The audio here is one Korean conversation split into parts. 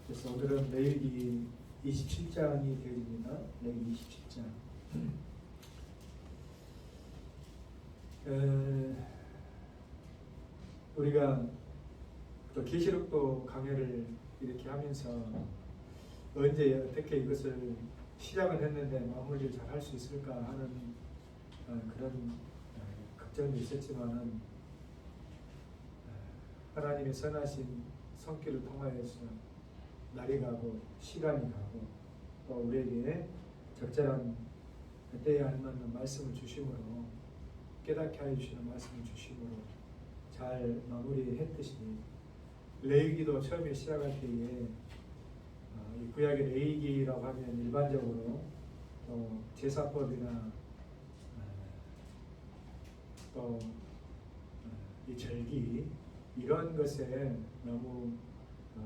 그래서 오늘은 레위기 27장이 되어집니다. 레위기 27장. 우리가 또 계시록도 강해를 이렇게 하면서 언제 어떻게 이것을 시작은 했는데 마무리를 잘 할 수 있을까 하는 그런 걱정도 있었지만은 하나님의 선하신 손길을 통하여서 날이 가고 시간이 가고 또 우리에게 적절한 때에 알맞는 말씀을 주심으로 깨닫게 하여 주시는 말씀을 주심으로 잘 마무리했듯이 레위기도 처음에 시작할 때에 이 구약의 레위기라고 하면 일반적으로 또 제사법이나 또 이 절기 이런 것에 너무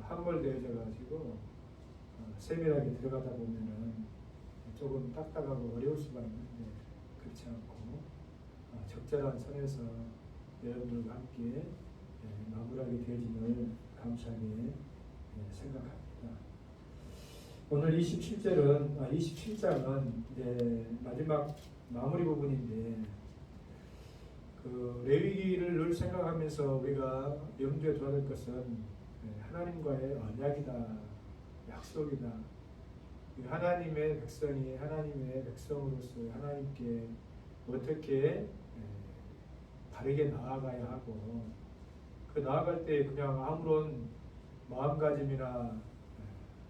함몰되어져 가지고 세밀하게 들어가다 보면은 조금 딱딱하고 어려울 수가 있는데 그렇지 않고 적절한 선에서 여러분들과 함께 마무리하게 되어짐을 감사하게 생각합니다. 오늘 27장은 이제 마지막 마무리 부분인데 그 레위기를 늘 생각하면서 우리가 염두에 둬야 될 것은 하나님과의 언약이다, 약속이다. 하나님의 백성이 하나님의 백성으로서 하나님께 어떻게 바르게 나아가야 하고 그 나아갈 때 그냥 아무런 마음가짐이나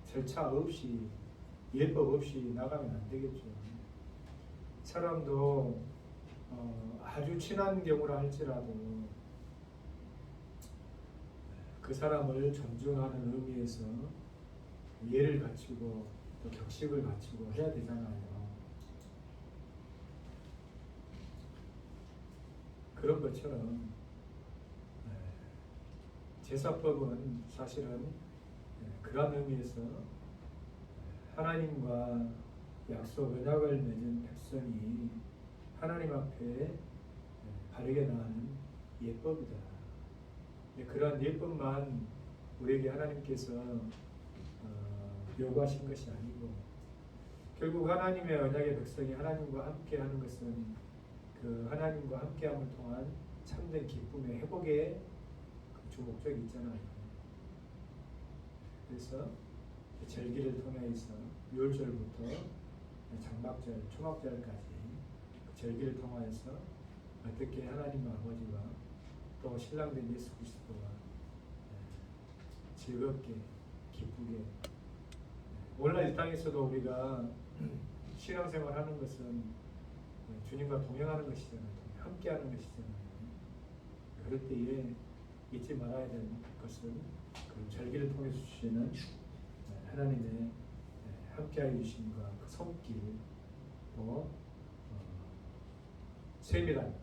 절차 없이 예법 없이 나가면 안 되겠죠. 사람도 아주 친한 경우라 할지라도 그 사람을 존중하는 의미에서 예를 갖추고 또 격식을 갖추고 해야 되잖아요. 그런 것처럼 제사법은 사실은 그런 의미에서 하나님과 약속 언약을 맺은 백성이 하나님 앞에 바르게 나가는 예법이다. 그런 예법만 우리에게 하나님께서 요구하신 것이 아니고 결국 하나님의 언약의 백성이 하나님과 함께하는 것은 그 하나님과 함께함을 통한 참된 기쁨의 회복의 주 목적이 있잖아요. 그래서 절기를 통해서 유월절부터 장막절, 초막절까지 그 절기를 통하여서 어떻게 하나님 아버지와 또 신랑된 예수 그리스도와 즐겁게 기쁘게 오늘날 이 땅에서도 우리가 신앙생활 하는 것은 주님과 동행하는 것이잖아요. 함께하는 것이잖아요. 그럴 때에 잊지 말아야 될 것은 그 절기를 통해서 주시는 하나님의 함께하여 주심과 그 손길 또 세밀한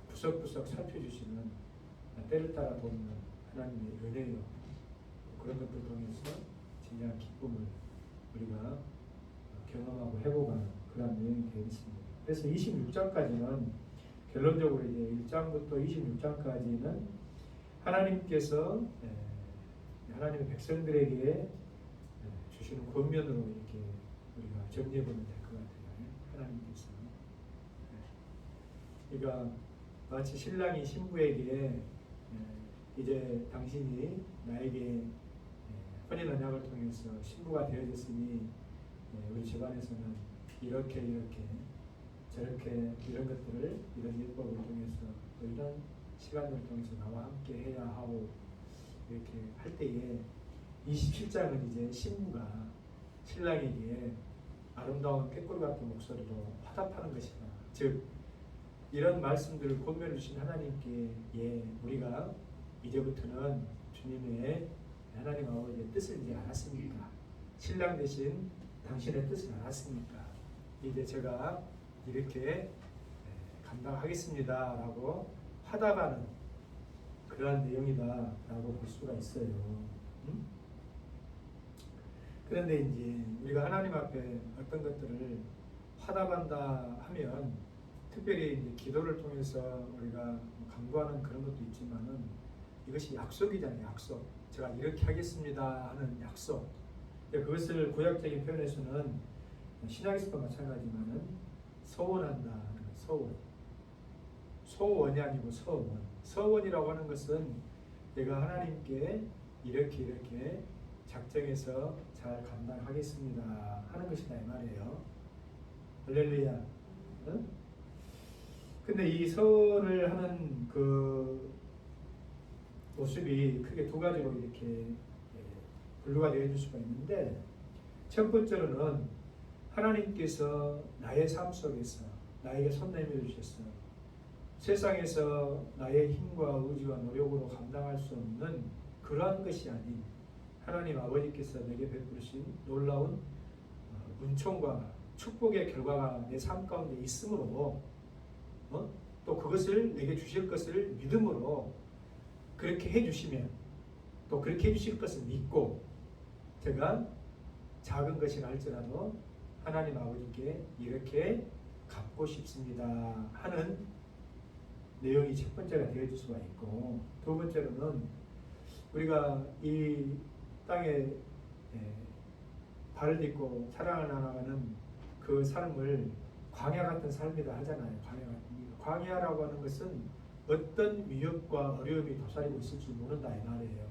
구석구석 살펴주시는 때를 따라 돕는 하나님의 은혜요 그런 것들 통해서 진정한 기쁨을 우리가 경험하고 회복하는 그런 내용이 되어 있습니다. 그래서 26장까지는 결론적으로 이제 1장부터 26장까지는 하나님께서 하나님의 백성들에게 주시는 권면으로 이렇게 우리가 정리해보면 될 것 같아요. 하나님께서 그러니까 마치 신랑이 신부에게 이제 당신이 나에게 혼인 언약을 통해서 신부가 되어졌으니 우리 집안에서는 이렇게 저렇게 이런 것들을 이런 예법을 통해서 또 이런 시간을 통해서 나와 함께 해야 하고 이렇게 할 때에 27장은 이제 신부가 신랑에게 아름다운 꾀꼬리 같은 목소리로 화답하는 것이다. 즉 이런 말씀들을 권면해 주신 하나님께 우리가 이제부터는 주님의 하나님 아버지의 뜻을 이제 알았습니까? 신랑 대신 당신의 뜻을 알았습니까? 이제 제가 이렇게 감당하겠습니다 라고 화답하는 그러한 내용이다 라고 볼 수가 있어요. 그런데 이제 우리가 하나님 앞에 어떤 것들을 화답한다 하면 특별히 이제 기도를 통해서 우리가 강구하는 그런 것도 있지만은 이것이 약속이잖아요. 약속. 제가 이렇게 하겠습니다 하는 약속. 그것을 구약적인 표현에서는 신약에서도 마찬가지지만은 서원한다 하는 거예요. 서원. 소원이 아니고 서원. 서원이라고 하는 것은 내가 하나님께 이렇게 작정해서 잘 감당하겠습니다 하는 것이다 이 말이에요. 할렐루야. 응? 근데 이 서원을 하는 그 모습이 크게 두 가지로 이렇게 분류가 되어 있을 수가 있는데, 첫 번째로는 하나님께서 나의 삶 속에서 나에게 손 내밀어주셔서 세상에서 나의 힘과 의지와 노력으로 감당할 수 없는 그러한 것이 아닌 하나님 아버지께서 내게 베푸신 놀라운 은총과 축복의 결과가 내 삶 가운데 있으므로 또 그것을 내게 주실 것을 믿음으로 그렇게 해주시면 또 그렇게 해주실 것을 믿고 제가 작은 것이라 할지라도 하나님 아버지께 이렇게 갚고 싶습니다 하는 내용이 첫 번째가 되어질 수가 있고, 두 번째로는 우리가 이 땅에 발을 딛고 사랑을 나눠가는 그 삶을 광야 같은 삶이라 하잖아요. 광야라고 하는 것은 어떤 위협과 어려움이 도사리고 있을 줄 모른다 이 말이에요.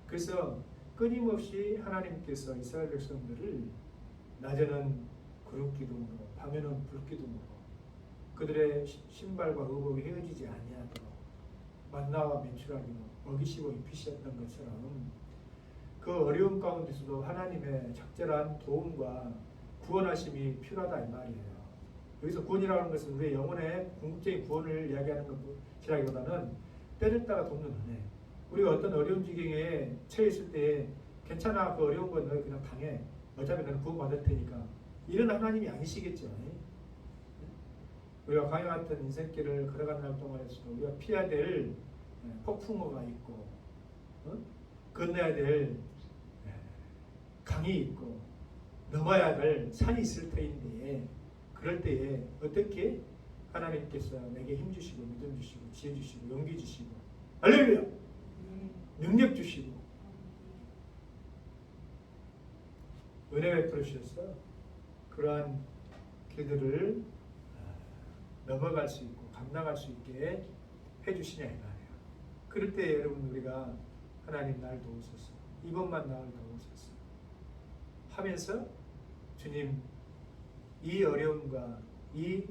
그래서 끊임없이 하나님께서 이스라엘 백성들을 낮에는 구름기둥으로 밤에는 불기둥으로 그들의 신발과 의복이 헤어지지 아니하도록 만나와 메추라기로 먹이시고 입히셨던 것처럼 그 어려움 가운데서도 하나님의 적절한 도움과 구원하심이 필요하다 이 말이에요. 여기서 구원이라고 하는 것은 우리의 영혼의 궁극적인 구원을 이야기하는 것이라기보다는 때렸다가 돕는 은혜. 우리가 어떤 어려운 지경에 처해 있을 때 괜찮아, 그 어려운 건 너희 그냥 당해, 어차피 너는 구원받을 테니까, 이런 하나님이 아니시겠죠. 우리가 광야 같은 인생길을 걸어가는 날 동안에서도 우리가 피해야 될 폭풍우가 있고 건너야 될 강이 있고 넘어야 될 산이 있을 터인데, 그럴 때에 어떻게 하나님께서 내게 힘 주시고 믿음 주시고 지혜 주시고 용기 주시고 할렐루야 능력 주시고 은혜 베풀어 주셔서 그러한 길들을 넘어갈 수 있고 감당할 수 있게 해주시냐 이 말이에요. 그럴 때 여러분 우리가 하나님 날 도우소서, 이번만 나를 도우소서 하면서 주님 이 어려움과 이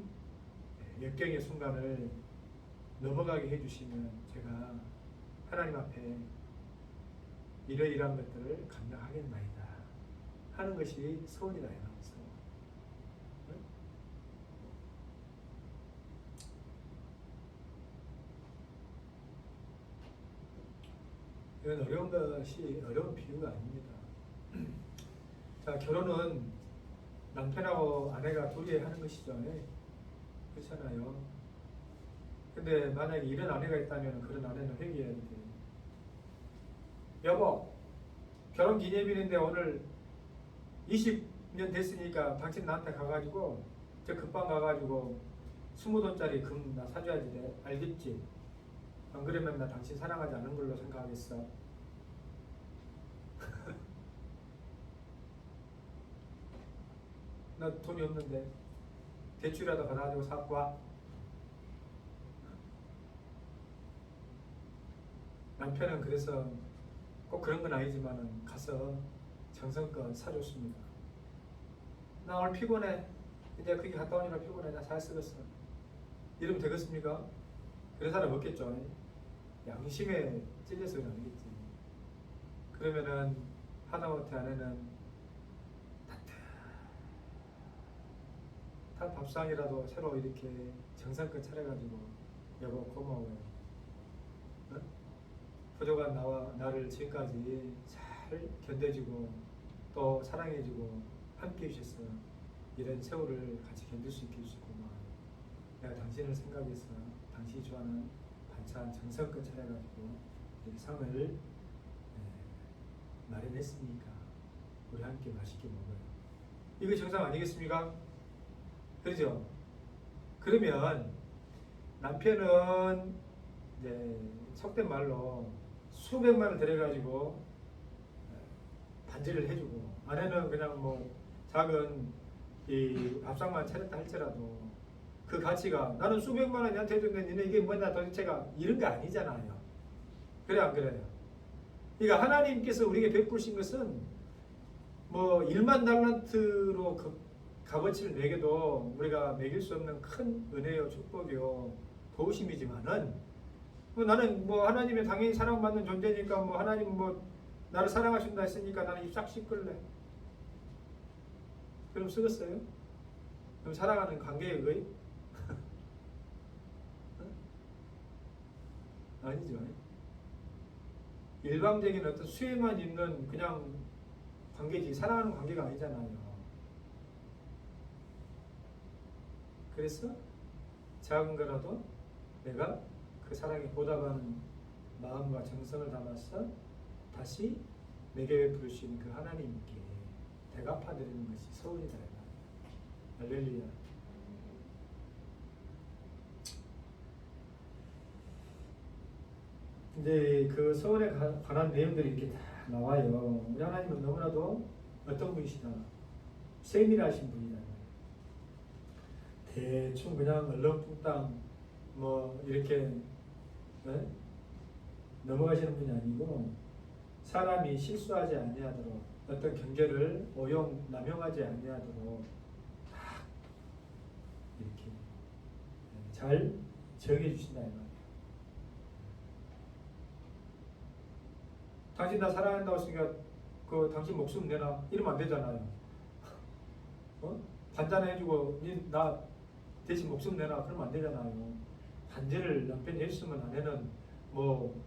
역경의 순간을 넘어가게 해주시면 제가 하나님 앞에 이러이러한 것들을 감당하겠나이다 하는 것이 소원이다 이 말이에요. 이건 어려운 것이 어려운 비유가 아닙니다. 자, 결혼은 남편하고 아내가 둘이 하는 것이죠. 그렇잖아요. 근데 만약에 이런 아내가 있다면 그런 아내는 회개해야 돼. 여보, 결혼 기념일인데 오늘 20년 됐으니까 당신 나한테 가가지고 저 금방 가가지고 20돈짜리 금 나 사줘야지 돼. 알겠지? 안 그러면 나 당신 사랑하지 않은 걸로 생각하겠어. 나 돈이 없는데 대출이라도 받아가지고 사갖고 와. 남편은 그래서 꼭 그런 건 아니지만은 가서 정성껏 사줬습니다. 나 오늘 피곤해. 이제 거기 갔다 오니까 피곤해. 나 잘 쓰겠어. 이러면 되겠습니까? 그런 사람 없겠죠. 양심에 찔려서는 아니겠지. 그러면은 하다못해 아내는 다 밥상이라도 새로 이렇게 정성껏 차려가지고 여보 고마워요. 부족한 나를 지금까지 잘 견뎌주고 또 사랑해주고 함께 해주셔서 이런 세월을 같이 견딜 수 있게 해주시고 고마워요. 내가 당신을 생각해서 당신이 좋아하는 반찬 정성껏 차려가지고 이렇게 상을 마련했으니까 우리 함께 맛있게 먹어요. 이거 정상 아니겠습니까? 그렇죠? 그러면 남편은 이제 속된 말로 수백만을 들여가지고 반지를 해주고 아내는 그냥 뭐 작은 이 밥상만 차렸다 할지라도 그 가치가 나는 수백만 원 얘한테 해줬는데 니네 이게 뭐냐 도대체가 이런 게 아니잖아요. 그래 안 그래요? 그러니까 하나님께서 우리에게 베푸신 것은 뭐 1만 달란트로 그 값어치를 매겨도 우리가 매길 수 없는 큰 은혜요 축복이요 도우심이지만은 뭐 나는 뭐 하나님의 당연히 사랑받는 존재니까 뭐 하나님 뭐 나를 사랑하신다 했으니까 나는 입 싹 씻을래. 그럼 쓰겠어요? 그럼 사랑하는 관계의 의? 아니죠. 일방적인 어떤 수혜만 있는 그냥 관계지 사랑하는 관계가 아니잖아요. 그래서 작은 거라도 내가 그 사랑에 보답하는 마음과 정성을 담아서 다시 내게 베풀 수 있는 그 하나님께 대갚아드리는 것이 서원이다. 할렐루야. 이제 그 서원에 관한 내용들이 이렇게 다 나와요. 우리 하나님은 너무나도 어떤 분이시다? 세밀하신 분이다. 대충 그냥 얼렁뚱땅 뭐 이렇게 넘어가시는 분이 아니고 사람이 실수하지 아니하도록 어떤 경계를 오용 남용하지 아니하도록 딱 이렇게 잘 정해 주신다 이 말이에요. 당신 나 사랑한다고 했으니까 그 당신 목숨 내놔 이러면 안 되잖아요. 반잔해주고 나 대신 목숨 내놔 그러면 안 되잖아요. 반제를 남편이 했으면 아내는 뭐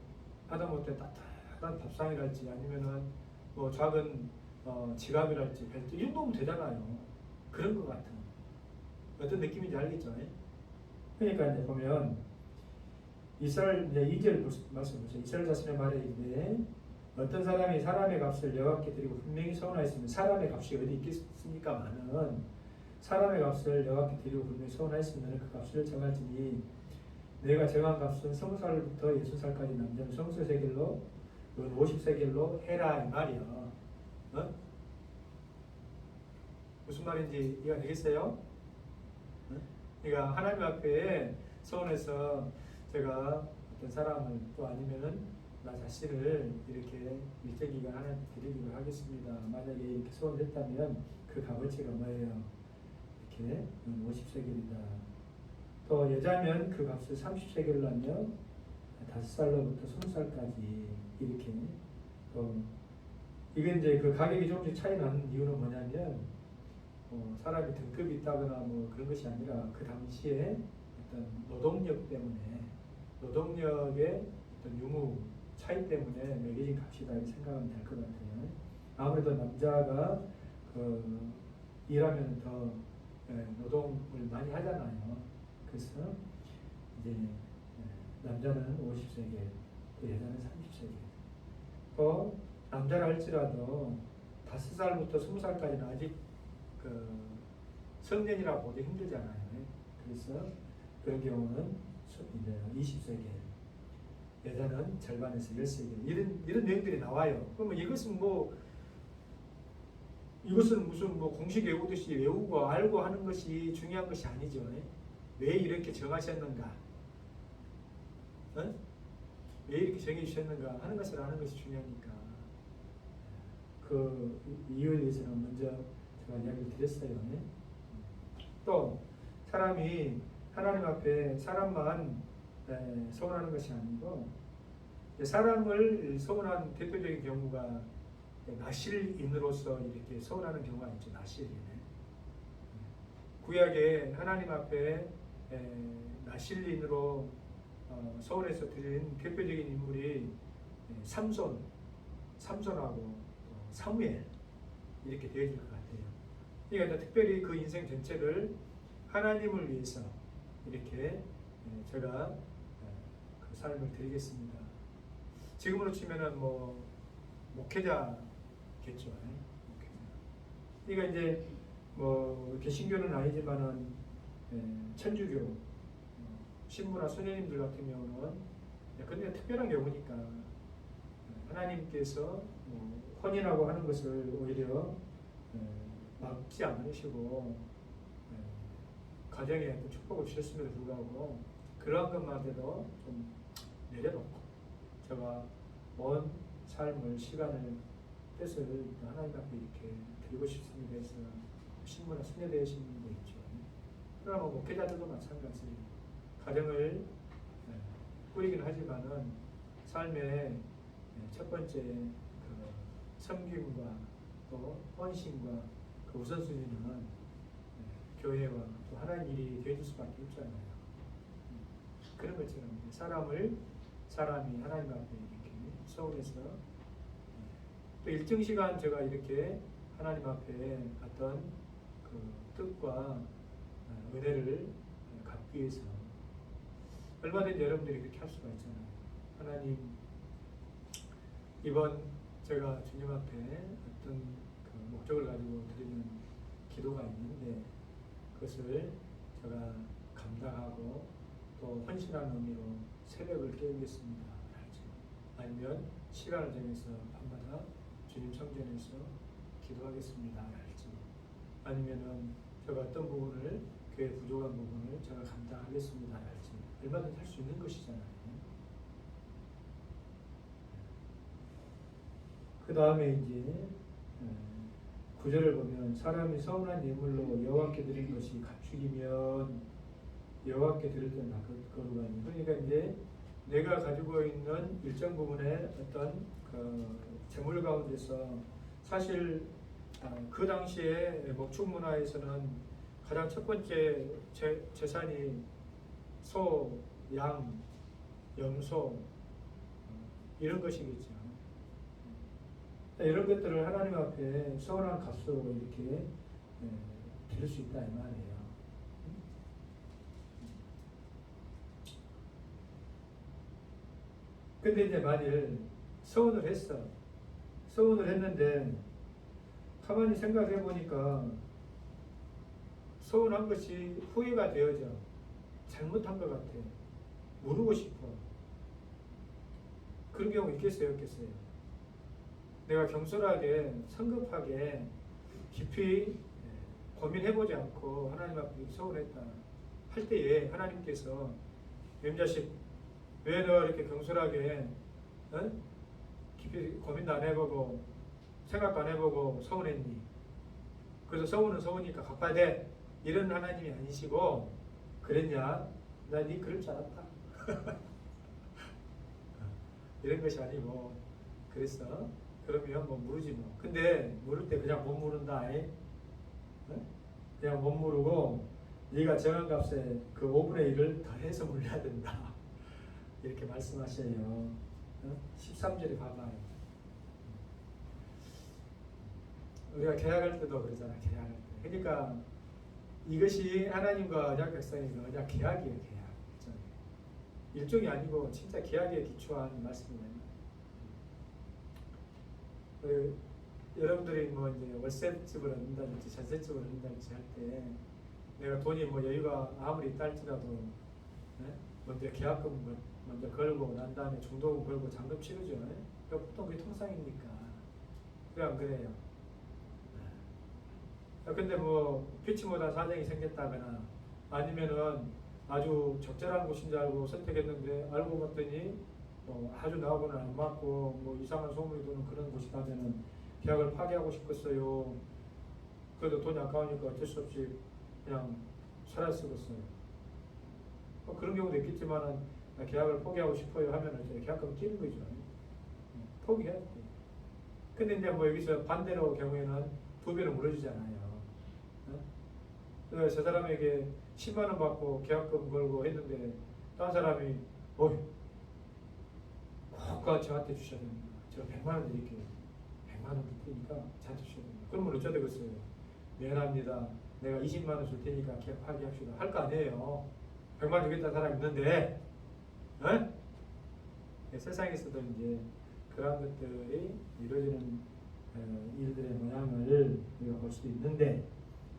하다못해 따뜻한 밥상이랄지 아니면은 뭐 작은 지갑이랄지 벨트 이 정도면 되잖아요. 그런 것 같은 어떤 느낌인지 알겠죠? 그러니까 이제 보면 이스라엘 이제 2절 말씀 보세요. 이스라엘 자신의 말에 이르되 어떤 사람이 사람의 값을 여호와께 드리고 분명히 서원하였으면 사람의 값이 어디 있겠습니까? 많은 사람의 값을 여호와께 드리고 분명히 서원하였으면 그 값을 정할지니 내가 정한 값은 20살부터 60살까지 남자는 성소세겔로 50세겔로 해라 이 말이야. 무슨 말인지 이해가 되겠어요? 그러니까 하나님 앞에 서원해서 제가 어떤 사람을 또 아니면은 나 자신을 이렇게 일정 기간 하나 드리기로 하겠습니다. 만약에 이렇게 소원했다면 그 값어치가 뭐예요? 이렇게 50세겔이다. 또 여자면 그 값을 30세겔로 하면 5살로부터 20살까지 이렇게 또 이게 이제 그 가격이 조금씩 차이 나는 이유는 뭐냐면 사람이 등급이 있다거나 뭐 그런 것이 아니라 그 당시에 어떤 노동력 때문에 노동력의 어떤 유무 차이 때문에 매겨진 값이다 이렇게 생각하면 될 것 같아요. 아무래도 남자가 일하면 더 노동을 많이 하잖아요. 그래서 이제 남자는 50세겔, 또 여자는 30세겔. 또 남자라 할지라도 5살부터 20살까지는 아직 성년이라고 보기 힘들잖아요. 그래서 그런 경우는 이제 20세겔, 여자는 절반에서 10세겔 이런 내용들이 나와요. 그러면 이것은 이것은 무슨 공식 외우듯이 외우고 알고 하는 것이 중요한 것이 아니죠. 왜 이렇게 정하셨는가? 왜 이렇게 정해 주셨는가 하는 것을 아는 것이 중요하니까 그 이유에 대해서는 먼저 제가 이야기를 드렸어요. 또 사람이 하나님 앞에 사람만 소원하는 것이 아니고 사람을 소원한 대표적인 경우가 나실인으로서 이렇게 소원하는 경우가 있죠. 나실인에 구약에 하나님 앞에 나실인으로 소원해서 드린 대표적인 인물이 삼손하고 사무엘 이렇게 되어질 것 같아요. 그러니까 특별히 그 인생 전체를 하나님을 위해서 이렇게 제가 그 삶을 드리겠습니다. 지금으로 치면은 목회자겠죠. 목회자. 그러니까 이제 개신교는 아니지만은 천주교 신부나 수녀님들 같은 경우는 근데 특별한 경우니까 하나님께서 혼인하고 하는 것을 오히려 막지 않으시고 가정에 또 축복을 주셨음에도 불구하고 그러한 것만으로도 좀 내려놓고 제가 온 삶을 시간을 뜻을 하나님 앞에 이렇게 드리고 싶습니다 해서 신문에 순회되신 분도 있죠. 그러나 목회자들도 마찬가지 가정을 꾸리긴 하지만은 삶의 첫 번째 그 섬김과 또 헌신과 그 우선순위는 교회와 또 하나님 일이 되어줄 수밖에 없잖아요. 그런 것처럼 사람이 하나님 앞에 이렇게 서울에서 또 일정 시간 제가 이렇게 하나님 앞에 어떤 그 뜻과 은혜를 갚기 위해서 얼마든지 여러분들이 그렇게 할 수가 있잖아요. 하나님, 이번 제가 주님 앞에 어떤 그 목적을 가지고 드리는 기도가 있는데 그것을 제가 감당하고 또 헌신하는 의미로 새벽을 깨우겠습니다. 아니면 시간을 정해서 밤마다 주님 성전에서 기도하겠습니다. 아니면은 제가 어떤 부분을 교회 부족한 부분을 제가 감당하겠습니다. 얼마든지 할 수 있는 것이잖아요. 그 다음에 이제 9절을 보면 사람이 서운한 예물로 여호와께 드린 것이 가축이면 여호와께 드릴 때나 거룩하니. 그러니까 이제 내가 가지고 있는 일정 부분의 어떤 그 재물 가운데서 사실 그 당시에 목축 문화에서는 가장 첫 번째 재산이 소, 양, 염소 이런 것이겠죠. 이런 것들을 하나님 앞에 서운한 값으로 이렇게 드릴 수 있다 이 말이에요. 근데 이제 만일 서운을 했는데 가만히 생각해 보니까 서운한 것이 후회가 되어져. 잘못한 것 같아. 모르고 싶어. 그런 경우 있겠어요, 없겠어요? 내가 겸손하게, 성급하게, 깊이 고민해보지 않고 하나님 앞에 서운했다 할 때에 하나님께서 렘자식 왜 너 이렇게 겸손하게 깊이 고민도 안 해보고 생각도 안 해보고 서운했니? 그래서 서운은 서우니까 갚아야 돼. 이런 하나님이 아니시고 그랬냐? 나 네 그럴 줄 알았다. 이런 것이 아니고 그랬어. 그러면 뭐 물으지 뭐. 근데 물을 때 그냥 못 물은다. 그냥 못 물고 네가 정한 값에 그 5분의 1을 더해서 물려야 된다. 이렇게 말씀하셔요. 13절에 봐봐요. 우리가 계약할 때도 그러잖아. 계약할 때. 그러니까 이것이 하나님과 언약 백성이고 언약 계약이에요. 계약. 일종이 아니고 진짜 계약에 기초한 말씀이에요. 여러분들이 뭐 이제 월세집을 얻는다든지 전세집을 얻는다든지 할 때 내가 돈이 뭐 여유가 아무리 있다 할지라도 먼저 계약금 먼저 걸고 난 다음에 중도금 걸고 잔금 치르죠. 보통 그게 통상이니까. 그래 안 그래요? 근데 뭐 피치 못한 사정이 생겼다거나 아니면은 아주 적절한 곳인 줄 알고 선택했는데 알고 봤더니 아주 나하고는 안 맞고 뭐 이상한 소문이 도는 그런 곳이라면은 계약을 파기하고 싶겠어요. 그래도 돈이 아까우니까 어쩔 수 없이 그냥 살아 쓰겠어요. 그런 경우도 있겠지만은 계약을 포기하고 싶어요 하면은 이제 계약금 끼는 거죠. 포기해야 돼. 근데 이제 뭐 여기서 반대로 경우에는 2배로 물어주잖아요. 저 사람에게 10만 원 받고 계약금 걸고 했는데 다른 사람이 꼭 저한테 주셔야 됩니다. 제가 100만 원 드릴게요. 100만 원 줄 테니까 저한테 주셔야 됩니다. 그러면 어쩌 되겠어요? 미안합니다. 내가 20만 원 줄 테니까 계약 파기합시다. 할 거 아니에요. 100만 원 주겠다는 사람이 있는데 세상에서도 이제 그런 것들이 이루어지는 일들의 모양을 우리가 볼 수도 있는데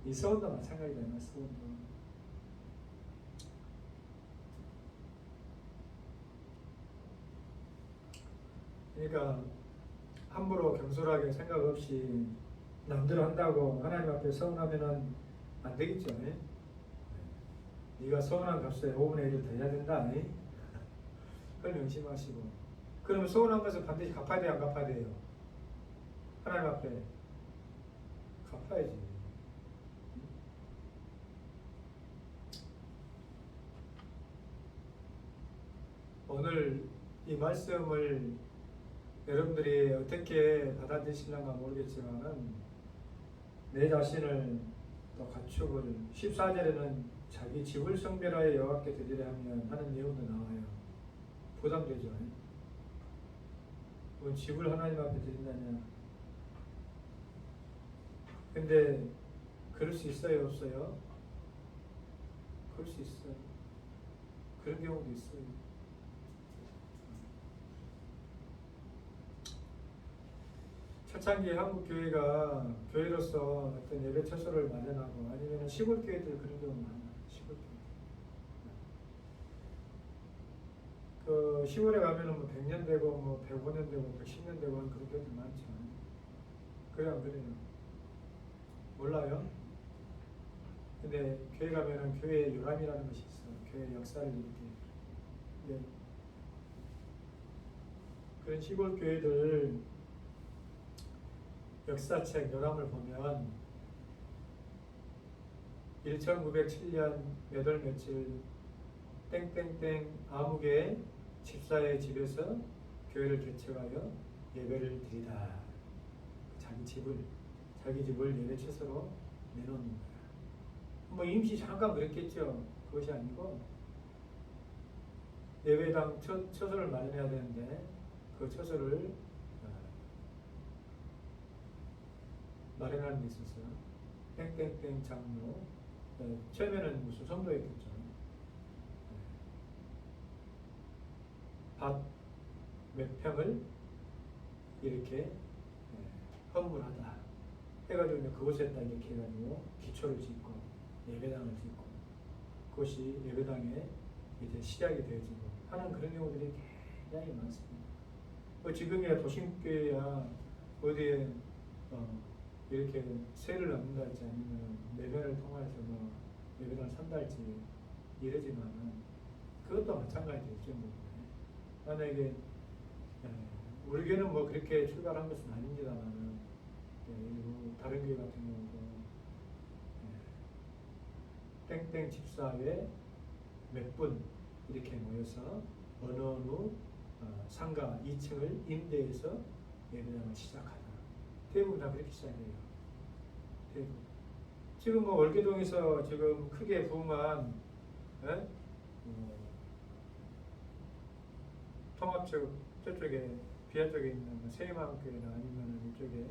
이 서원도 마찬가지다. 서원도. 그러니까 함부로 경솔하게 생각 없이 남들 한다고 하나님 앞에 서운하면은 안 되겠죠. 예? 네가 서운한 값에 5분의 1을 더 해야 된다. 예? 그걸 명심하시고. 그러면 서운한 것을 반드시 갚아야 돼요, 안 갚아야 돼요? 하나님 앞에 갚아야지. 오늘 이 말씀을 여러분들이 어떻게 받아들이실런가 모르겠지만은 내 자신을 또 갖추고 14절에는 자기 집을 성별하여 여호와께 드리려 하면 하는 내용도 나와요. 부담되죠. 뭐 집을 하나님 앞에 드린다냐. 근데 그럴 수 있어요, 없어요? 그럴 수 있어요. 그런 경우도 있어요. 초창기 한국 교회가 교회로서 어떤 예배 처소를 마련하고 아니면 시골 교회들 그런 경우 많아요. 시골 교회. 그 시골에 가면은 뭐 100년 되고 뭐 105년 되고 110년 되고 하는 그런 교회들 많죠. 그래요, 안 그래요? 몰라요? 근데 교회 가면은 교회에 요람이라는 것이 있어. 교회 역사를 이렇게. 네. 그런 시골 교회들 역사책 요람을 보면 1907년 몇 월 며칠 땡땡땡 아무개 집사의 집에서 교회를 개척하여 예배를 드리다. 자기 집을 예배 처소로 내놓는 거야. 뭐 임시 잠깐 그랬겠죠. 그것이 아니고 예배당 처소를 마련해야 되는데 그 처소를 마련하는 데 있어서 땡땡땡 장로, 처음에는 무슨 성도였겠죠. 밭 몇 평을 이렇게 헌물하다 해가지고 그곳에다 이렇게 해가지고 기초를 짓고 예배당을 짓고 그것이 예배당의 이제 시작이 되어지고 하는 그런 경우들이 굉장히 많습니다. 뭐 지금이야 도심교회야 어디에 이렇게 세를 넣는다 할지 아니면 매매를 통해서 뭐 예배당을 산다 할지 이러지만은 그것도 마찬가지겠죠. 뭐. 만약에 우리 교회는 뭐 그렇게 출발한 것은 아닙니다만은 일부 다른 교회 같은 경우도 땡땡 집사회 몇 분 이렇게 모여서 어느 상가 2층을 임대해서 예배당을 시작하다. 대부분 다 그렇게 시작해요. 대부분. 지금 뭐 월계동에서 지금 크게 부흥한 통합측 저쪽에 비아 쪽에 있는 세희마음교회나 아니면 이쪽에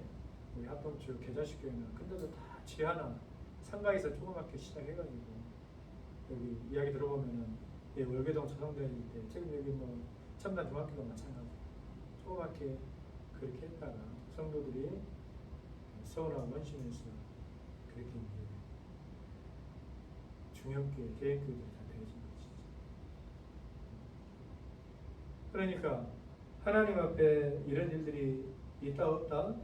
우리 합동측 계좌식교회나 근데도 다 지하나 상가에서 조그맣게 시작해가지고 여기 이야기 들어보면은 월계동 조성될 때 지금 여기 뭐 첨단 중학교도 마찬가지 조그맣게 그렇게 했다가 성도들이 서울하고 원심에서 그렇게 이제 중형교회, 개인교회들이 다 되어진 것이죠. 그러니까 하나님 앞에 이런 일들이 있다 없다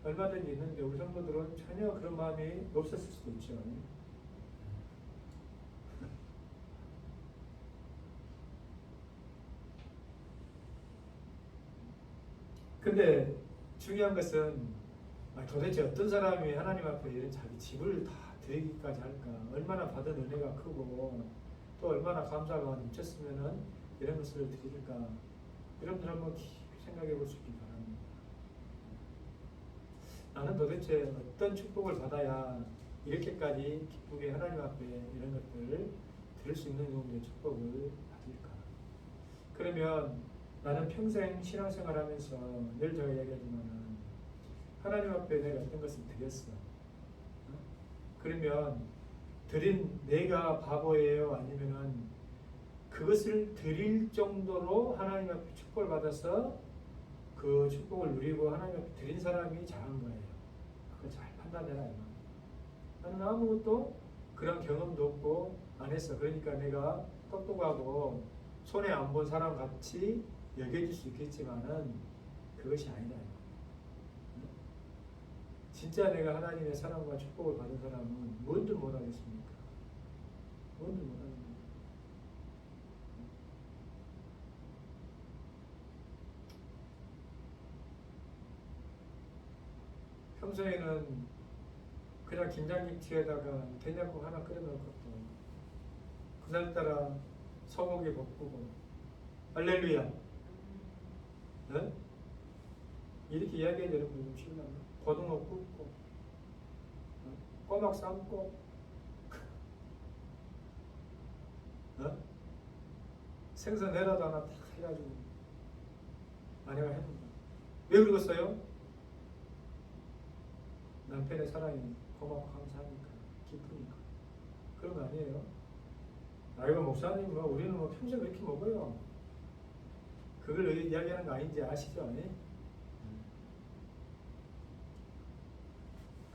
얼마든지 있는데 우리 성도들은 전혀 그런 마음이 없었을 수도 있죠. 근데 중요한 것은 도대체 어떤 사람이 하나님 앞에 이런 자기 집을 다 드리기까지 할까? 얼마나 받은 은혜가 크고 또 얼마나 감사가 넘쳤으면은 이런 것을 드릴까? 여러분들 한번 깊이 생각해 볼 수 있기 바랍니다. 나는 도대체 어떤 축복을 받아야 이렇게까지 기쁘게 하나님 앞에 이런 것들을 드릴 수 있는 정도의 축복을 받을까? 그러면 나는 평생 신앙생활 하면서 늘 제가 이야기하지만 하나님 앞에 내가 어떤 것을 드렸어. 그러면 드린 내가 바보예요? 아니면은 그것을 드릴 정도로 하나님 앞에 축복을 받아서 그 축복을 누리고 하나님 앞에 드린 사람이 잘한 거예요. 그걸 잘 판단해라. 나는 아무것도 그런 경험도 없고 안 했어. 그러니까 내가 똑똑하고 손해 안 본 사람 같이 여겨질 수 있겠지만은 그것이 아니다. 진짜 내가 하나님의 사랑과 축복을 받은 사람은 뭔들 못하겠습니까? 뭔들 못하겠습니까? 평소에는 그냥 김장김치에다가 된장국 하나 끓여 놓고 그날따라 소고기 볶고 할렐루야, 네? 이렇게 이야기해야 되는 분이 좀 싫나? 고등어 굽고 꼬막 삶고 생선 내라도 하나 딱 해가지고 아내가 해준다. 왜 그러겠어요? 남편의 사랑이 고맙고 감사하니까, 기쁘니까. 그런 거 아니에요? 아이고 목사님, 우리는 평생 그렇게 먹어요. 그걸 이야기하는 거 아닌지 아시죠?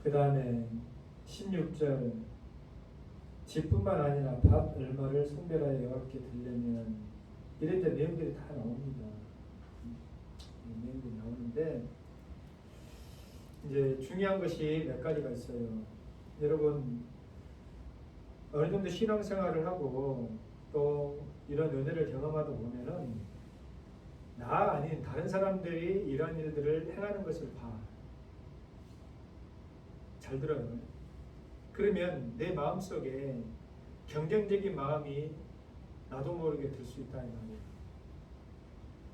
그 다음에 16절, 집뿐만 아니라 밥 얼마를 성별하여 여호와께 드리려면, 이런 내용들이 다 나옵니다. 내용들이 나오는데, 이제 중요한 것이 몇 가지가 있어요. 여러분, 어느 정도 신앙생활을 하고 또 이런 은혜를 경험하다 보면은 나 아닌 다른 사람들이 이런 일들을 행하는 것을 봐. 잘 들어요. 그러면 내 마음속에 경쟁적인 마음이 나도 모르게 들 수 있다 이 말이에요.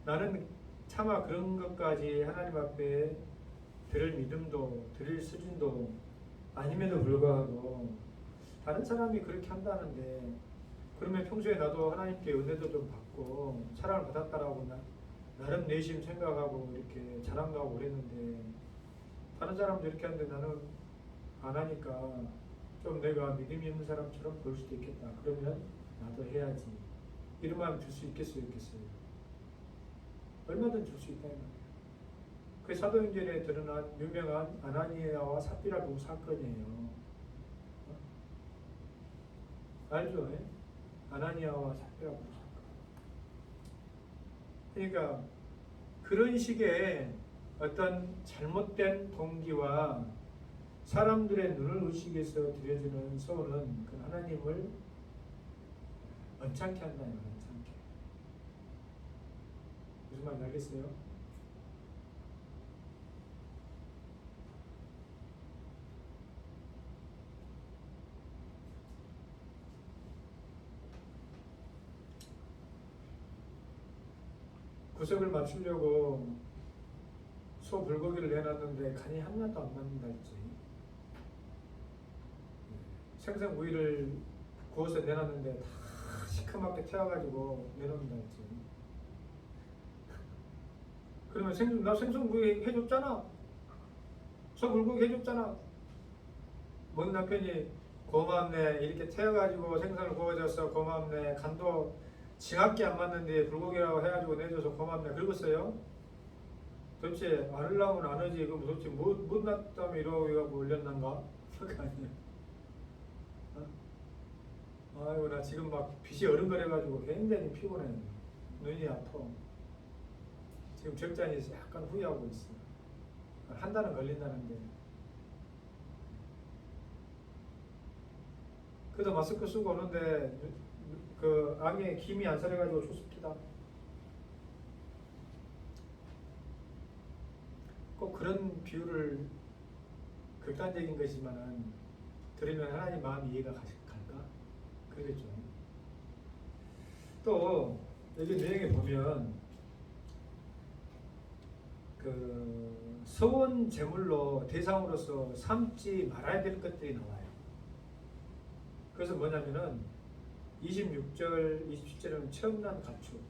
나는 차마 그런 것까지 하나님 앞에 드릴 믿음도 드릴 수준도 아님에도 불구하고 다른 사람이 그렇게 한다는데, 그러면 평소에 나도 하나님께 은혜도 좀 받고 사랑을 받았다라고 나름 내심 생각하고 이렇게 자랑하고 그랬는데, 다른 사람도 이렇게 하는데 나는 안 하니까 좀 내가 믿음이 있는 사람처럼 보일 수도 있겠다. 그러면 나도 해야지. 이런 마음 들 수 있겠어요? 얼마든지 줄 수 있다. 그 사도행전에 드러난 유명한 아나니아와 삽비라 부부 사건이에요. 알죠? 아나니아와 삽비라 부부 사건. 그러니까 그런 식의 어떤 잘못된 동기와 사람들의 눈을 의식해서 드려지는 소원은 그 하나님을 언짢게 한다. 언짢게. 무슨 말인지 알겠어요? 구석을 맞추려고 소 불고기를 내놨는데 간이 하나도 안 맞는다 했지. 생선구이를 구워서 내놨는데 다 시커멓게 태워가지고 내놓는다 했지. 그러면 나 생선구이 해줬잖아. 소 불고기 해줬잖아. 먹는 남편이 고맙네. 이렇게 태워가지고 생선을 구워줘서 고맙네. 간도 징하게 안 맞는데 불고기라고 해가지고 내줘서 고맙네. 그러겠어요? 도대체 안 하려면 안 하지. 그럼 도대체 못 났다며 이러고 올렸는가? 그거 아니야. 아이고 나 지금 막 빛이 어른거려가지고 굉장히 피곤해. 눈이 아파. 지금 적잖이 약간 후회하고 있어. 한 달은 걸린다는데. 그래도 마스크 쓰고 오는데 그 악에 김이 안 서려가지고 좋습니다. 꼭 그런 비유를 극단적인 것이지만은 들으면 하나님 마음이 이해가 갈까? 그러겠죠. 또 여기 내용에 보면 그 서원 제물로 대상으로서 삼지 말아야 될 것들이 나와요. 그래서 뭐냐면은 26절, 27절에는 처음 난 가축,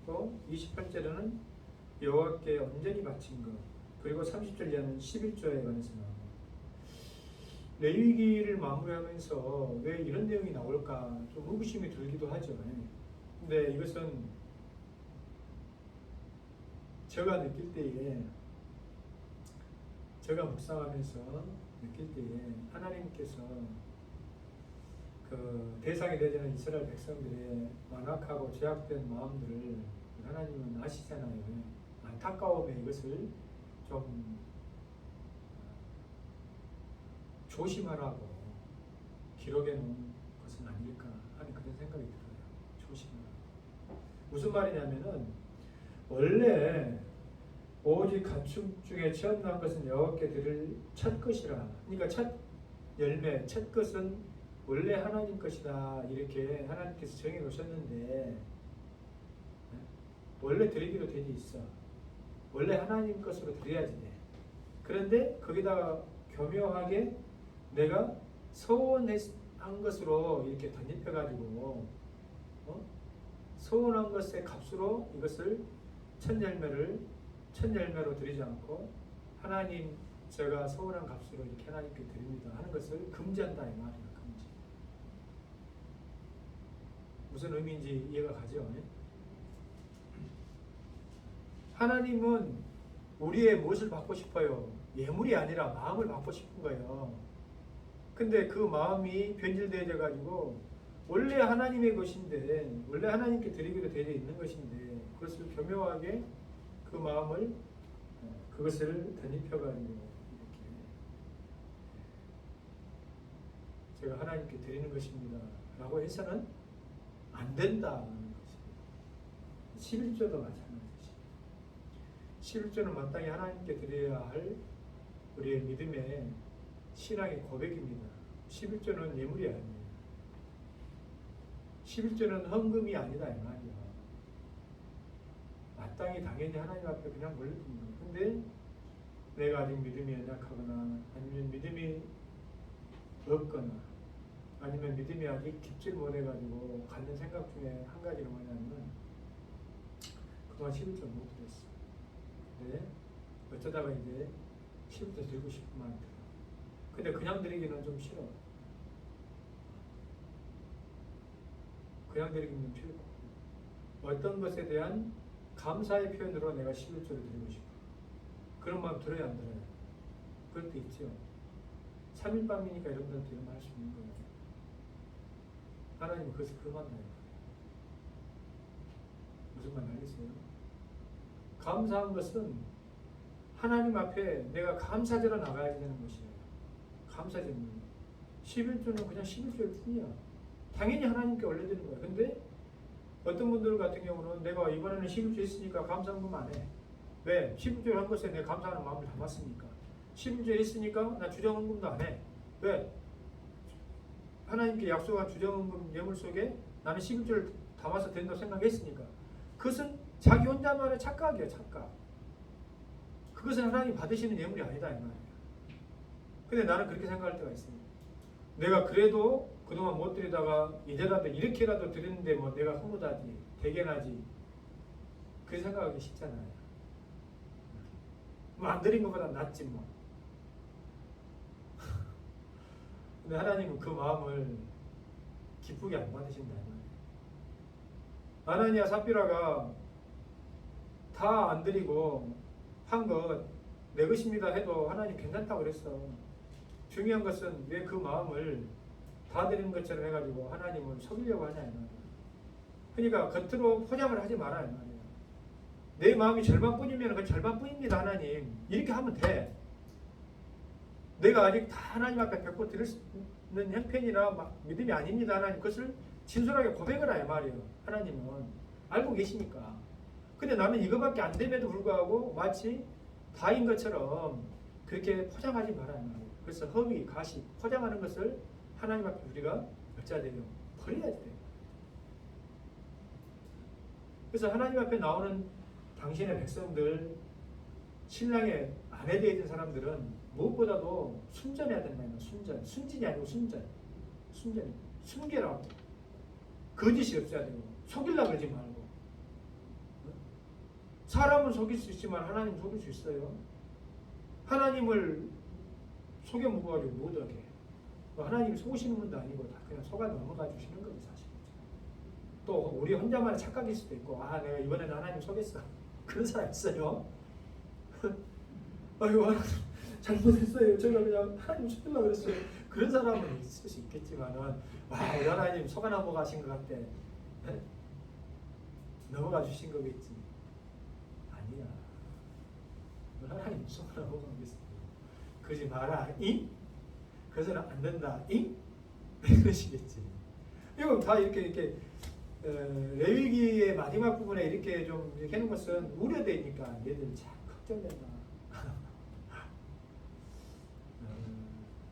또 28절에는 여호와께 온전히 바친 것, 그리고 30절 이하는 11조에 관해서 나옵니다. 레위기를 마무리하면서 왜 이런 내용이 나올까 좀 의구심이 들기도 하죠. 근데 이것은 제가 느낄 때에, 제가 묵상하면서 느낄 때에 하나님께서 그 대상이 되지는 이스라엘 백성들의 완악하고 죄악된 마음들을 하나님은 아시잖아요. 안타까움에 이것을 좀 조심하라고 기록해 놓은 것은 아닐까 하는 그런 생각이 들어요. 조심하라고. 무슨 말이냐면은 원래 오직 가축 중에 처음 난 것은 여호와께 드릴 첫 것이라. 그러니까 첫 열매, 첫 것은 원래 하나님 것이다. 이렇게 하나님께서 정해 놓으셨는데 원래 드리기로 되어 있어. 원래 하나님 것으로 드려야지 돼. 그런데 거기다가 교묘하게 내가 서원한 것으로 이렇게 덧입혀가지고 서원한 것의 값으로 이것을 첫 열매로 드리지 않고 하나님 제가 서원한 값으로 이렇게 하나님께 드립니다 하는 것을 금지한다 이 말이야. 금지. 무슨 의미인지 이해가 가죠? 하나님은 우리의 무엇을 받고 싶어요? 예물이 아니라 마음을 받고 싶은 거예요. 근데 그 마음이 변질되어 가지고 원래 하나님의 것인데 원래 하나님께 드리기로 되어 있는 것인데 그것을 교묘하게 그 마음을 그것을 덧입혀 가지고 이렇게 제가 하나님께 드리는 것입니다 라고 해서는 안 된다는 것입니다. 11조도 마찬가지입니다. 11조는 마땅히 하나님께 드려야 할 우리의 믿음의 신앙의 고백입니다. 11조는 예물이 아니에요. 11조는 헌금이 아니다 이 말이야. 마땅히 당연히 하나님 앞에 그냥 올려드립니다. 근데 내가 아직 믿음이 연약하거나 아니면 믿음이 없거나 아니면 믿음이 아직 깊질 못해가지고 갖는 생각 중에 한 가지는 뭐냐면 그동안 11조 못 드렸어. 근데 어쩌다가 이제 11조 드리고 싶은 마음이 들어. 근데 그냥 드리기는 좀 싫어. 그냥 드리기는 좀 싫고 어떤 것에 대한 감사의 표현으로 내가 11조를 드리고 싶어. 그런 마음 들어야 안 들어요? 그럴 때 있죠. 3일밤이니까 여러분들한테 이런 말 할 수 있는 거예요. 하나님은 그것을 금한다는 거예요. 무슨 말 알겠어요? 감사한 것은 하나님 앞에 내가 감사제로 나가야 되는 것이에요. 감사제는 11조는 그냥 11조일 뿐이야. 당연히 하나님께 올려드리는 거야. 근데 어떤 분들 같은 경우는 내가 이번에는 11조 했으니까 감사헌금 안 해. 왜? 11조를 한 것에 내가 감사하는 마음을 담았으니까. 11조 했으니까 나 주정헌금도 안 해. 왜? 하나님께 약속한 주정헌금 예물 속에 나는 11조를 담아서 된다고 생각했으니까. 그것은 자기 혼자만의 착각이야. 착각. 그것은 하나님 받으시는 예물이 아니다 이 말이야. 근데 나는 그렇게 생각할 때가 있습니다. 내가 그래도 그동안 못 드리다가 이제라도 이렇게라도 드리는데 뭐 내가 흐뭇하지 대견하지 그 생각하기 쉽잖아요. 뭐 안 드린 것보다 낫지 뭐. 근데 하나님은 그 마음을 기쁘게 안 받으신다 이 말이에요. 아나니아 삽비라가 다 안 드리고 한 것 내 것입니다 해도 하나님 괜찮다고 그랬어. 중요한 것은 왜 그 마음을 다 드리는 것처럼 해가지고 하나님을 속이려고 하냐 이 말이야. 그러니까 겉으로 포장을 하지 마라 이 말이야. 내 마음이 절반뿐이면 그 절반뿐입니다 하나님. 이렇게 하면 돼. 내가 아직 다 하나님 앞에 뵙고 드릴 수 있는 형편이나 믿음이 아닙니다 하나님. 그것을 진솔하게 고백을 하 이 말이에요. 하나님은 알고 계시니까. 근데 나는 이거밖에 안 됨에도 불구하고 마치 다인 것처럼 그렇게 포장하지 마라 이 말이에요. 그래서 허위, 가식, 포장하는 것을 하나님 앞에 우리가 어찌해야 돼요? 버려야 돼요. 그래서 하나님 앞에 나오는 당신의 백성들, 신랑의 아내 되어 있는 사람들은 무엇보다도 순전해야 된다. 순전. 순진이 아니고 순전. 순전. 순결하고. 거짓이 없어야 되고. 속이려고 그러지 말고. 사람은 속일 수 있지만 하나님 속일 수 있어요. 하나님을 속여 먹어가지고 못하게. 하나님이 속으시는 분도 아니고 다 그냥 속아 넘어가 주시는 거죠 사실. 또 우리 혼자만의 착각일 수도 있고 내가 이번에는 하나님 속였어. 그런 사람 있어요. 아이고 하나님 잘못했어요. 제가 그냥 하나님 속이려고 그랬어요. 그런 사람은 있을 수 있겠지만은 우리 하나님 속아 넘어가신 것 같대. 넘어가 주신 거겠지. 아니야. 하나님 무슨 말 넘어가겠어. 그러지 마라. 잉? 그래서는 안 된다. 잉? 이러시겠지. 이거 다 이렇게 레위기의 마지막 부분에 이렇게 좀 이렇게 하는 것은 우려되니까 얘들 참 걱정된다.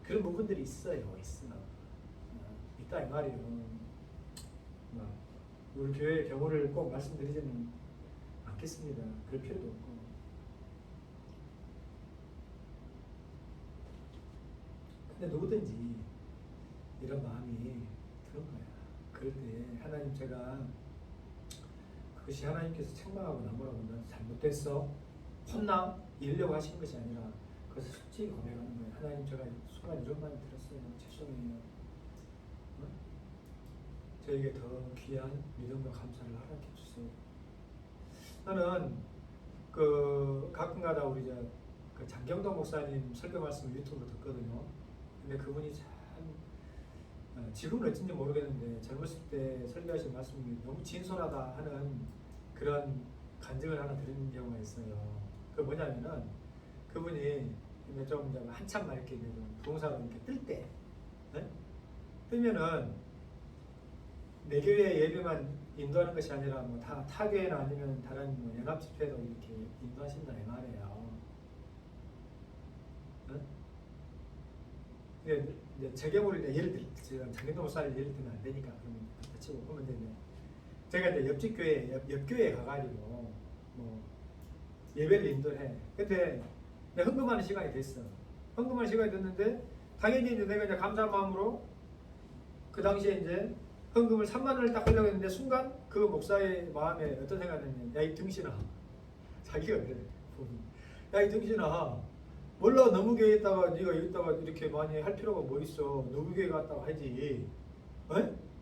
그런 부분들이 있어요. 있다 이 말이에요. 우리 교회의 경우를 꼭 말씀드리지는 않겠습니다. 그럴 필요도 없고. 근데 누구든지 이런 마음이 드는 거야. 그럴 때 하나님 제가 그것이 하나님께서 책망하고 나무라고 나 잘못됐어 혼나 이러려고 하시는 것이 아니라 그것을 솔직히 고백하는 거예요. 하나님 제가 순간 이런 말을 들었어요. 죄송해요. 저에게 더 귀한 믿음과 감사를 허락해 주세요. 나는 가끔가다 우리 그 장경동 목사님 설교 말씀을 유튜브로 듣거든요. 근데 그분이 참 지금은 어쩐지 모르겠는데 젊었을 때 설교하신 말씀이 너무 진솔하다 하는 그런 간증을 하나 들은 경우가 있어요. 그 뭐냐면은 그분이 좀 한참 막 이렇게 부동산으로 이렇게 뜰 때, 네? 뜨면은 내 교회 예배만 인도하는 것이 아니라 뭐 타 교회나 아니면 다른 뭐 연합 집회도 이렇게 인도하신다 이 말이에요. 네? 제 경우를 예를 들면 장경동 목사를 예를 들면 안 되니까 그러면 치고 보면 되네. 제가 이제 옆집 교회 옆 교회에 가가지고 뭐 예배를 인도해. 그때 헌금하는 시간이 됐어. 헌금하는 시간이 됐는데 당연히 이제 내가 이제 감사한 마음으로 그 당시에 이제 헌금을 3만 원을 딱 하려고 했는데 순간 그 목사의 마음에 어떤 생각이 드냐면 야 이 등신아 자기가 그래. 야 이 등신아 몰라 너무 교회에 있다가 네가 여기다가 이렇게 많이 할 필요가 뭐 있어. 누구 교회 갔다고 하지.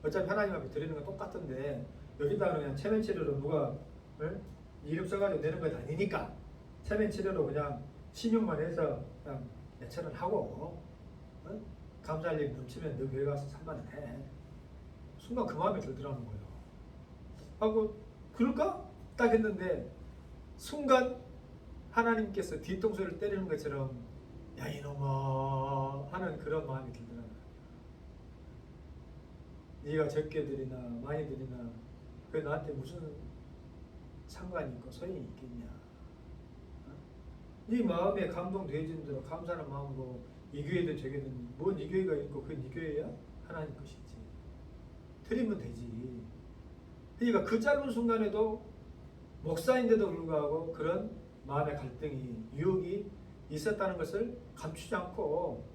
어차피 하나님 앞에 드리는 건 똑같은데 여기다가 그냥 체면 치료로 누가 이름 써가지고 내는 건 아니니까 체면 치료로 그냥 신용만 해서 그냥 몇천원 하고 감사할 일 넘치면 너 교회 가서 3만 원 해. 순간 그 마음이 들더라는 거예요. 하고 그럴까? 딱 했는데 순간 하나님께서 뒤통수를 때리는 것처럼 야 이놈아 하는 그런 마음이 들더라고요. 네가 적게 드리나 많이 드리나 그게 나한테 무슨 상관이 있고 소용이 있겠냐. 네 마음에 감동되어진 대로 감사하는 마음으로 이 교회든 저 교회든 뭔 이 교회가 있고 그게 네 교회야? 하나님 것이지. 드리면 되지. 그러니까 그 짧은 순간에도 목사인데도 불구하고 그런 마음의 갈등이 유혹이 있었다는 것을 감추지 않고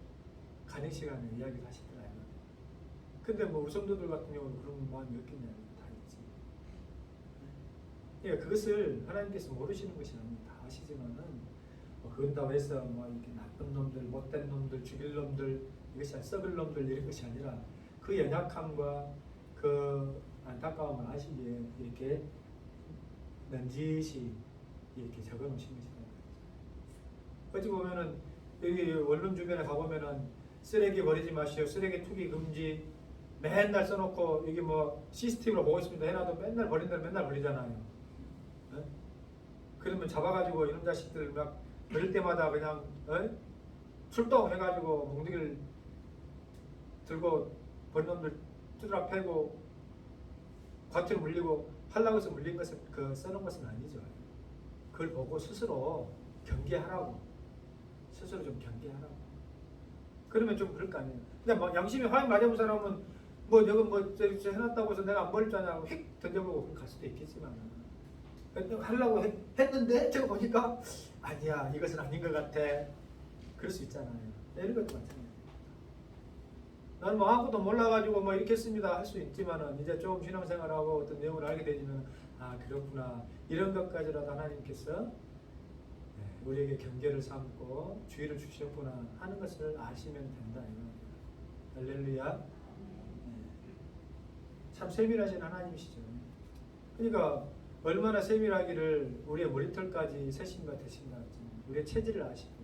간행 시간에 이야기를 하시더라고요. 근데 뭐 우리 성도들 같은 경우는 그런 마음이 없겠냐고 다 있지. 그러니까 그것을 하나님께서 모르시는 것이 아닙니다. 다 아시지만은 뭐 그런다고 해서 뭐 이렇게 나쁜 놈들, 못된 놈들, 죽일 놈들, 이것이 썩을 놈들 이런 것이 아니라 그 연약함과 그 안타까움을 아시기에 이렇게 넌지시 이렇게 적어 놓으신 것이다. 어찌 보면은 여기 원룸 주변에 가보면은 쓰레기 버리지 마시오, 쓰레기 투기 금지 맨날 써놓고 여기 뭐 CCTV로 보고 있습니다 해놔도 맨날 버린다면 맨날 버리잖아요. 네? 그러면 잡아가지고 이놈 자식들 막 버릴 때마다 그냥 출동해가지고 몽둥이를 들고 버린 놈들 두드러 패고 겉을 물리고 하려고 해서 물린 것은 그 써놓은 것은 아니죠. 그걸 보고 스스로 경계하라고. 스스로 좀 경계하라고. 그러면 좀 그럴 거 아니에요. 근데 뭐 양심이 화인 맞아본 사람은 뭐 내가 뭐 해놨다고 해서 내가 안 버릴 줄 아냐고 휙 던져보고 갈 수도 있겠지만 하려고 했는데 제가 보니까 아니야 이것은 아닌 것 같아. 그럴 수 있잖아요. 이런 것도 마찬가지예요. 나는 뭐 아무것도 몰라가지고 뭐 이렇게 했습니다 할 수 있지만은 이제 좀 신앙생활하고 어떤 내용을 알게 되지만 아 그렇구나 이런 것까지라도 하나님께서 우리에게 경계를 삼고 주의를 주셨구나 하는 것을 아시면 된다. 할렐루야. 참 세밀하신 하나님이시죠. 그러니까 얼마나 세밀하기를 우리의 머리털까지 세신과 되신다. 우리의 체질을 아시고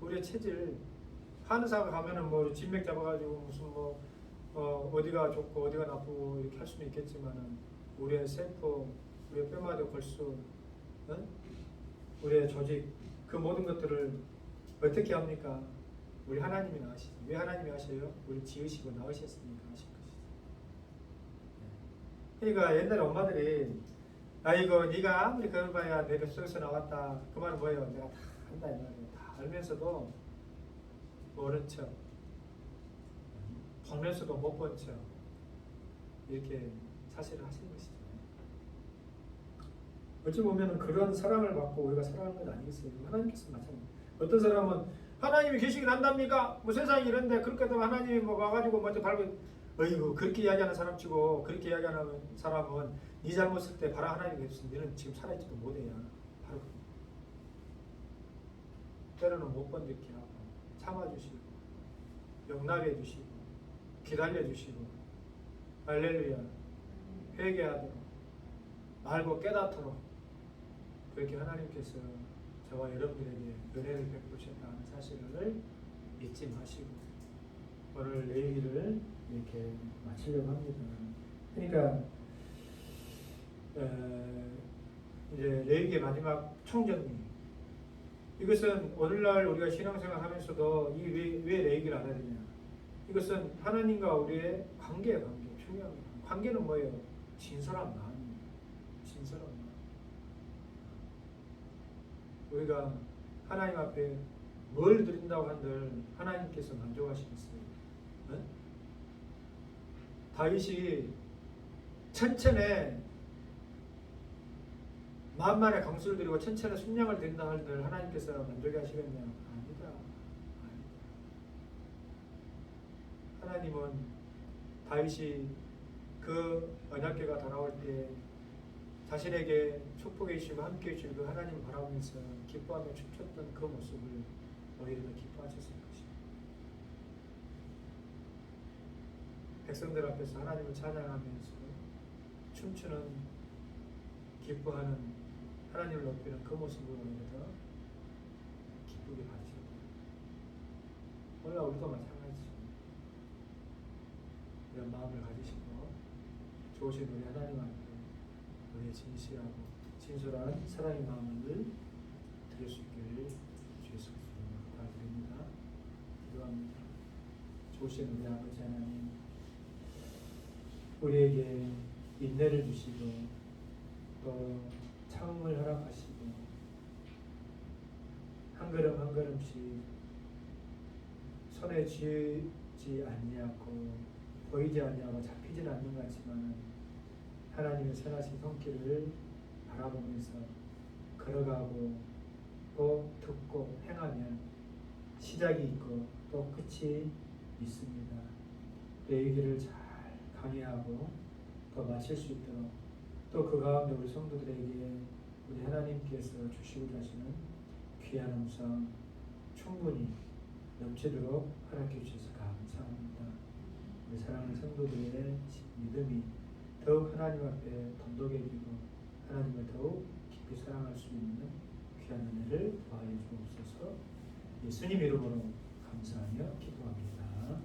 우리의 체질 한의사가 가면은 뭐 진맥 잡아가지고 무슨 뭐 어디가 좋고 어디가 나쁘고 이렇게 할 수는 있겠지만은 우리의 세포, 우리의 뼈마다 골수, 어? 우리의 조직, 그 모든 것들을 어떻게 합니까? 우리 하나님이 나으시죠. 왜 하나님이 하셔요? 우리 지으시고 나으셨으니까 하신 것이죠. 그러니까 옛날에 엄마들이 아이고 네가 아무리 그걸 봐야 내 뱃속에서 나왔다. 그 말은 뭐예요? 내가 다 한다 이 말이에요. 다 알면서도 모른 척, 보면서도 못 본 척 이렇게 사실을 하신 것이죠. 어찌 보면 그런 사랑을 받고 우리가 사랑하는 건 아니겠어요? 하나님께서 마찬가지. 어떤 사람은 하나님이 계시긴 한답니까? 뭐 세상이 이런데 그렇게 되면 하나님이 뭐 와가지고 먼저 밟고 어이구 그렇게 이야기하는 사람 치고 그렇게 이야기하는 사람은 네 잘못을 때 바로 하나님이 계시면 너는 지금 살아있지도 못해야 바로 때로는 못 번득게 하고 참아주시고 용납해 주시고 기다려 주시고 할렐루야 회개하도록 알고 깨닫도록 그렇게 하나님께서 저와 여러분들에게 은혜를 베푸셨다는 사실을 잊지 마시고 오늘 레위기를 이렇게 마치려고 합니다. 그러니까 이제 레위기의 마지막 총정리. 이것은 오늘날 우리가 신앙생활 하면서도 왜 레위기를 알아야 되냐? 이것은 하나님과 우리의 관계예요. 중요한 관계는 뭐예요? 진솔한 마음입니다. 진솔한 마음. 우리가 하나님 앞에 뭘 드린다고 한들 하나님께서 만족하시겠어요? 네? 다윗이 천천에 만만의 강수를 드리고 천천에 순양을 드린다 한들 하나님께서 만족해 하시겠냐? 아니다. 하나님은 다윗이 그 언약궤가 돌아올 때 자신에게 축복해 주시고 함께 해 주시고 그 하나님을 바라보면서 기뻐하며 춤췄던 그 모습을 오히려 더 기뻐하셨을 것입니다. 백성들 앞에서 하나님을 찬양하면서 춤추는 기뻐하는 하나님을 높이는 그 모습을 오히려 더 기쁘게 받으셨다. 오늘 우리도 마찬가지죠. 이런 마음을 가지시고 좋으신 우리 하나님 앞에 우리의 진실하고 진솔한 사랑의 마음을 드릴 수 있기를 주 예수 그리스도로 부탁드립니다. 기도합니다. 좋으신 우리 아버지 하나님, 우리에게 인내를 주시고 또 참음을 허락하시고 한 걸음 한 걸음씩 손에 쥐지 아니하고 보이지 아니하고 잡히진 않는 것 같지만 하나님의 선하신 손길을 바라보면서 걸어가고 또 듣고 행하면 시작이 있고 또 끝이 있습니다. 레위기를 잘 강의하고 또 마칠 수 있도록 또 그 가운데 우리 성도들에게 우리 하나님께서 주시고자 하시는 귀한 음성 충분히 넘치도록 허락해 주셔서 감사합니다. 우리 사랑하는 성도들의 믿음이 더욱 하나님 앞에 돈독해지고 하나님을 더욱 깊이 사랑할 수 있는 귀한 은혜를 더하여 주옵소서. 예수님 이름으로 감사하며 기도합니다.